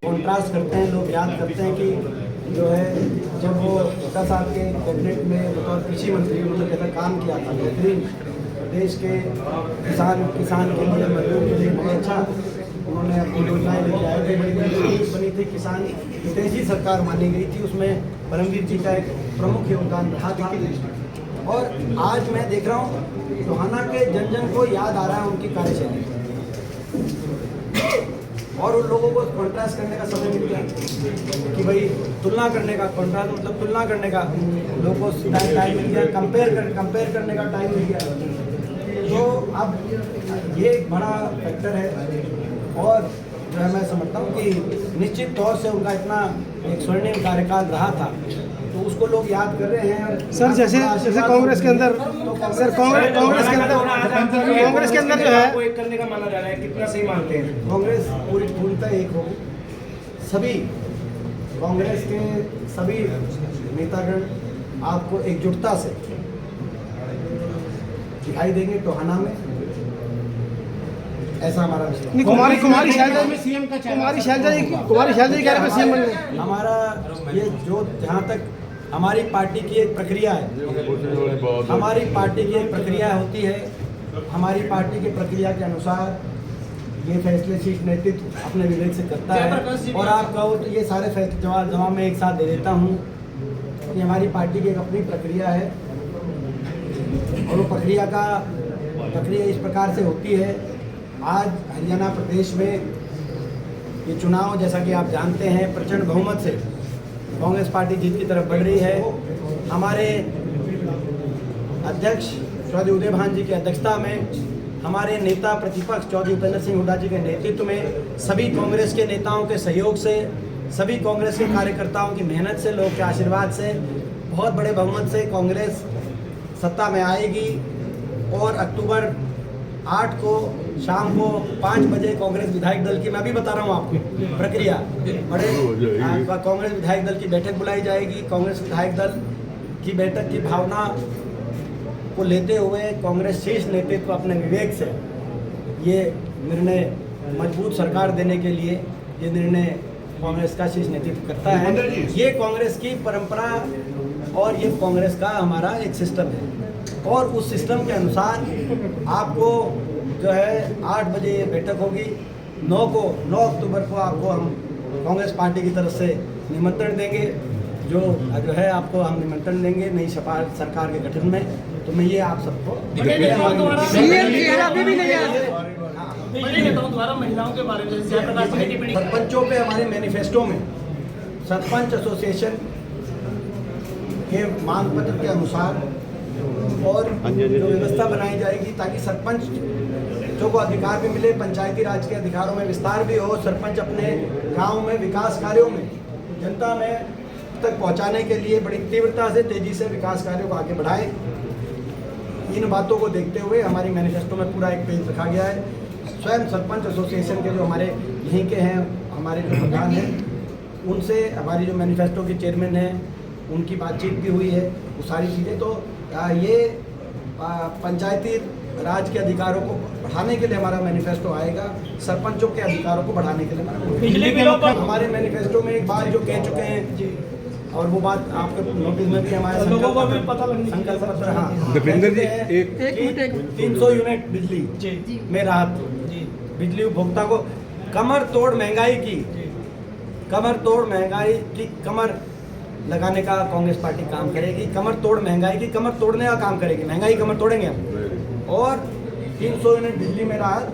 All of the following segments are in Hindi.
कॉन्ट्रास्ट करते हैं, लोग याद करते हैं कि जो है जब वो हुड्डा साहब के कैबिनेट में बतौर कृषि मंत्री उन्होंने कैसा काम किया था, बेहतरीन देश के किसान के लिए, मजदूर के लिए बहुत अच्छा उन्होंने अपनी योजनाएं लेके आए थे। बड़ी बनी थी, किसान हितैषी सरकार मानी गई थी, उसमें परमवीर जी का एक प्रमुख योगदान रहा था। और आज मैं देख रहा हूँ टोहाना के जन जन को याद आ रहा है उनकी कार्यशैली, और उन लोगों को कॉन्ट्रास्ट करने का समय मिल गया कि भाई तुलना करने का, कॉन्ट्रास्ट मतलब तुलना करने का लोगों को टाइम मिल गया, कंपेयर करने का टाइम मिल गया। तो अब ये एक बड़ा फैक्टर है, और जो है मैं समझता हूँ कि निश्चित तौर से उनका इतना एक स्वर्णिम कार्यकाल रहा था, तो उसको लोग याद कर रहे हैं। सर जैसे कांग्रेस के अंदर सर कांग्रेस के अंदर जो है वो एक करने का माना जा रहा है, कितना सही मानते हैं? कांग्रेस पूर्णतः एक होगी। सभी कांग्रेस के सभी नेतागण आपको एकजुटता से दिखाई देंगे टोहाना में, ऐसा हमारा विश्वास। कुमारी शैलजा जी कह रहे हैं सीएम बनने। हमारा ये जो जहाँ तक हमारी पार्टी की एक प्रक्रिया है, हमारी पार्टी की एक प्रक्रिया होती है, हमारी पार्टी की प्रक्रिया के अनुसार ये फैसले शीर्ष नेतृत्व अपने विवेक से करता है। और आप कहो तो ये सारे फैसले जवाब मैं एक साथ दे देता हूँ कि हमारी पार्टी की एक अपनी प्रक्रिया है, और वो प्रक्रिया इस प्रकार से होती है। आज हरियाणा प्रदेश में ये चुनाव, जैसा कि आप जानते हैं, प्रचंड बहुमत से कांग्रेस पार्टी जीत की तरफ बढ़ रही है। हमारे अध्यक्ष चौधरी उदय भान जी की अध्यक्षता में, हमारे नेता प्रतिपक्ष चौधरी उपेंद्र सिंह हुड्डा जी के नेतृत्व में, सभी कांग्रेस के नेताओं के सहयोग से, सभी कांग्रेस के कार्यकर्ताओं की मेहनत से, लोग के आशीर्वाद से, बहुत बड़े बहुमत से कांग्रेस सत्ता में आएगी। और अक्टूबर 8 को शाम को 5 बजे कांग्रेस विधायक दल की, मैं भी बता रहा हूँ आपको प्रक्रिया, बड़े कांग्रेस विधायक दल की बैठक बुलाई जाएगी। कांग्रेस विधायक दल की बैठक की भावना को लेते हुए कांग्रेस शीर्ष नेतृत्व अपने विवेक से ये निर्णय, मजबूत सरकार देने के लिए ये निर्णय कांग्रेस का शीर्ष नेतृत्व करता है। ये कांग्रेस की परंपरा और ये कांग्रेस का हमारा एक सिस्टम है, और उस सिस्टम के अनुसार आपको जो है 8 बजे ये बैठक होगी। 9 अक्टूबर को आपको हम कांग्रेस पार्टी की तरफ से निमंत्रण देंगे, जो है आपको हम निमंत्रण देंगे नई सरकार के गठन में। तो मैं ये आप सबको महिलाओं के बारे में सरपंचों पे हमारे मैनिफेस्टो में सरपंच एसोसिएशन के मांग पत्र के अनुसार और जो व्यवस्था बनाई जाएगी ताकि सरपंचों को अधिकार भी मिले, पंचायती राज के अधिकारों में विस्तार भी हो, सरपंच अपने गांव में विकास कार्यों में जनता में तक पहुंचाने के लिए बड़ी तीव्रता से, तेजी से विकास कार्यों को आगे बढ़ाए। इन बातों को देखते हुए हमारी मैनिफेस्टो में पूरा एक पेज रखा गया है। स्वयं सरपंच एसोसिएशन के जो हमारे यहीं के हैं, हमारे जो प्रधान हैं, उनसे हमारी जो मैनिफेस्टो के चेयरमैन हैं उनकी बातचीत भी हुई है, वो सारी चीज़ें। तो ये पंचायती राज के अधिकारों को बढ़ाने के लिए हमारा मैनिफेस्टो आएगा, सरपंचों के अधिकारों को बढ़ाने के लिए हमारे मैनिफेस्टो में एक बात जो कह चुके हैं जी, और वो बात आपके नोटिस में भी हमारे लोगों को भी पता लगनी संकल्प पत्र। हाँ, दीपेंद्र जी, एक 300 यूनिट बिजली में राहत, बिजली उपभोक्ता को कमर तोड़ महंगाई की कमर लगाने का कांग्रेस पार्टी काम करेगी। कमर तोड़ महंगाई की कमर तोड़ने का काम करेगी, महंगाई कमर तोड़ेंगे हम। और 300 यूनिट बिजली में राहत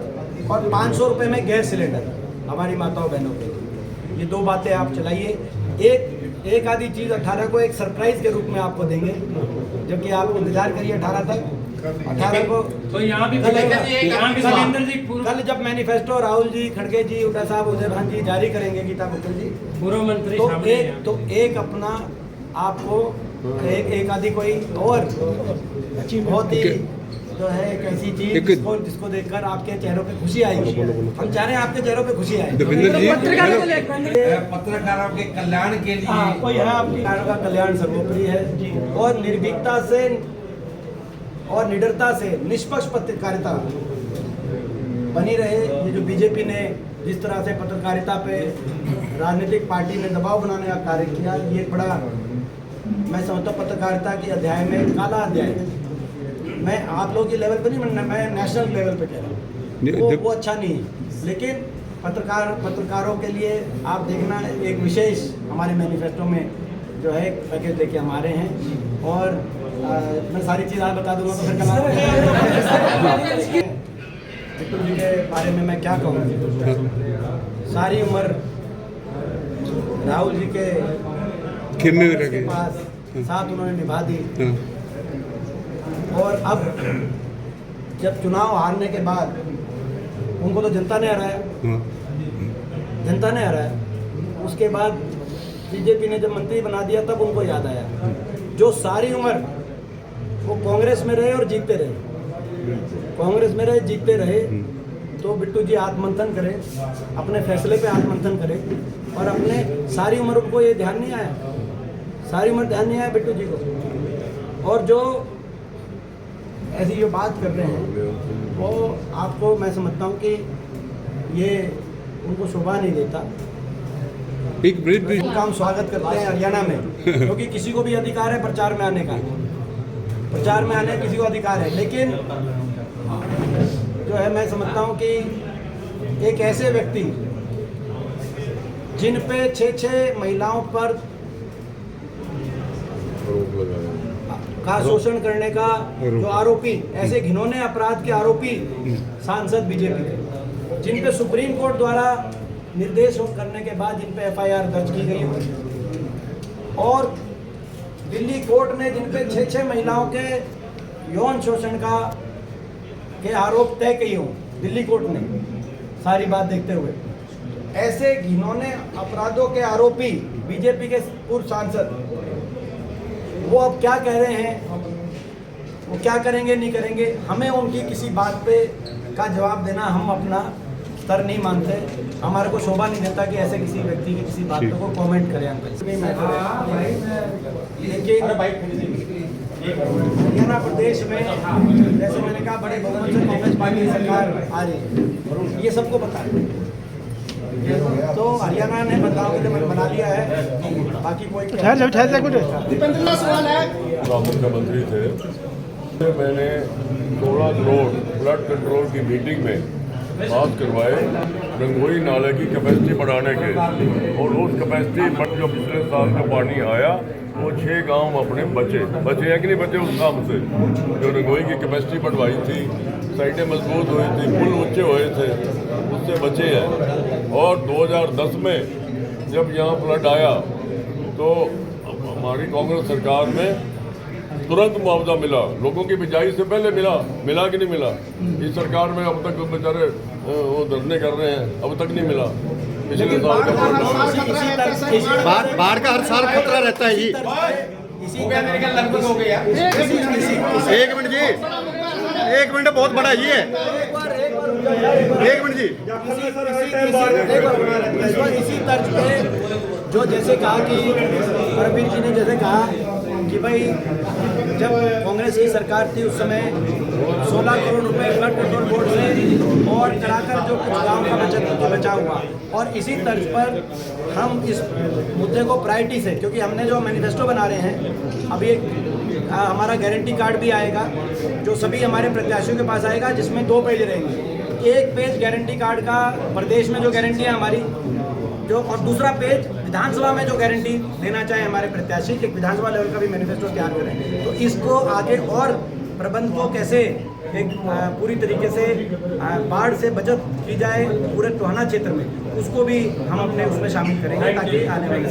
और 500 रुपये में गैस सिलेंडर हमारी माताओं बहनों के लिए। ये 2 बातें आप चलाइए। एक आधी चीज़ 18 को एक सरप्राइज के रूप में आपको देंगे, जबकि आप इंतजार करिए 18 तक। 18 को तो यहाँ भी कल जब मैनिफेस्टो राहुल जी, खड़गे जी, हुड्डा साहब, उदय भान जी जारी करेंगे, गीता बुक्कल जी, पूर्व मंत्री, तो एक अपना आपको एक आधी कोई और अच्छी बहुत ही जो है एक ऐसी चीज जिसको देखकर आपके चेहरों पे खुशी आएगी। हम चाह रहे हैं आपके चेहरों पे खुशी आए। पत्रकारों के कल्याण के लिए कोई है, आपकी का कल्याण सर्वोपरि है, और निर्भीकता से और निडरता से निष्पक्ष पत्रकारिता बनी रहे। ये जो बीजेपी ने जिस तरह से पत्रकारिता पे राजनीतिक पार्टी ने दबाव बनाने का कार्य किया, ये एक बड़ा, मैं समझता हूँ पत्रकारिता के अध्याय में काला अध्याय है। मैं आप लोगों के लेवल पर नहीं, मैं नेशनल लेवल पे कह रहा हूँ, वो अच्छा नहीं है। लेकिन पत्रकारों के लिए आप देखना, एक विशेष हमारे मैनिफेस्टो में जो है एक पैकेज लेके हम आ रहे हैं। और मैं सारी चीज़ आप बता दूंगा तो फिर बिट्टू जी के बारे में मैं क्या कहूँ। सारी उम्र राहुल जी के पास साथ उन्होंने निभा दी, और अब जब चुनाव हारने के बाद उनको तो जनता ने हराया, जनता ने हराया। उसके बाद बीजेपी ने जब मंत्री बना दिया तब उनको याद आया, जो सारी उम्र वो कांग्रेस में रहे और जीतते रहे, कांग्रेस में रहे जीतते रहे। तो बिट्टू जी आत्ममंथन करें, अपने फैसले पे आत्ममंथन करें। और अपने सारी उम्र उनको ये ध्यान नहीं आया, सारी उम्र ध्यान नहीं आया बिट्टू जी को। और जो ऐसी जो बात कर रहे हैं वो आपको, मैं समझता हूँ कि ये उनको शोभा नहीं देता। एक ब्रेक उनका हम स्वागत करते हैं हरियाणा में, क्योंकि किसी को भी अधिकार है प्रचार में आने का, प्रचार में आने का किसी को अधिकार है। लेकिन जो है मैं समझता हूँ कि एक ऐसे व्यक्ति जिन पे 6 महिलाओं पर का शोषण करने का जो आरोपी, ऐसे घिनौने अपराध के आरोपी सांसद बीजेपी के, जिन पे सुप्रीम कोर्ट द्वारा निर्देश करने के बाद जिन पे FIR दर्ज की गई हो, और दिल्ली कोर्ट ने जिन पे 6 महिलाओं के यौन शोषण के आरोप तय किए हों, दिल्ली कोर्ट ने सारी बात देखते हुए, ऐसे घिनौने अपराधों के आरोपी बीजेपी के पूर्व सांसद, वो अब क्या कह रहे हैं, वो क्या करेंगे नहीं करेंगे, हमें उनकी किसी बात पे का जवाब देना हम अपना स्तर नहीं मानते। हमारे को शोभा नहीं देता कि ऐसे किसी व्यक्ति की किसी बात को कमेंट करें। लेकिन हरियाणा प्रदेश में जैसे मैंने कहा, बड़े बहुमत से कांग्रेस पार्टी की सरकार आ रही है, ये सबको पता है। तो हरियाणा ने बदलाव के लिए बना लिया है, बाकी कोई मुख्यमंत्री थे, मैंने 16 करोड़ फ्लड कंट्रोल की मीटिंग में बात करवाए रंगोई नाले की कैपेसिटी बढ़ाने के, और उस कैपेसिटी पर जो पिछले साल का पानी आया वो 6 गांव अपने बचे हैं कि नहीं बचे उस काम से, जो रंगोई की कैपेसिटी बढ़वाई थी, साइटें मजबूत हुई थी, पुल ऊंचे हुए थे, उससे बचे हैं। और 2010 में जब यहाँ फ्लड आया तो हमारी कांग्रेस सरकार में तुरंत मुआवजा मिला, लोगों की बिजाई से पहले मिला कि नहीं मिला। इस सरकार में अब तक बेचारे वो धरने कर रहे हैं, अब तक नहीं मिला। पिछले साल का बाढ़ का हर साल खतरा रहता है जी। लगभग हो गया। एक मिनट जी, एक मिनट, बहुत बड़ा ये है, एक मिनट जी। इसी तर्ज पे जो जैसे कहा कि परमवीर जी ने जैसे कहा कि भाई जब कांग्रेस की सरकार थी उस समय 16 करोड़ रुपए फ्लड कंट्रोल बोर्ड से और कराकर जो कुछ गाँव का बचा हुआ, और इसी तर्ज पर हम इस मुद्दे को प्रायोरिटी से, क्योंकि हमने जो मैनिफेस्टो बना रहे हैं, अभी एक हमारा गारंटी कार्ड भी आएगा जो सभी हमारे प्रत्याशियों के पास आएगा, जिसमें 2 पेज रहेंगे। एक पेज गारंटी कार्ड का प्रदेश में जो गारंटी है हमारी जो, और दूसरा पेज विधानसभा में जो गारंटी देना चाहे हमारे प्रत्याशी, एक विधानसभा लेवल का भी मैनिफेस्टो तैयार करें। तो इसको आगे और प्रबंध को कैसे एक पूरी तरीके से बाढ़ से बचत की जाए पूरे टोहाना क्षेत्र में, उसको भी हम अपने उसमें शामिल करेंगे ताकि आने वाले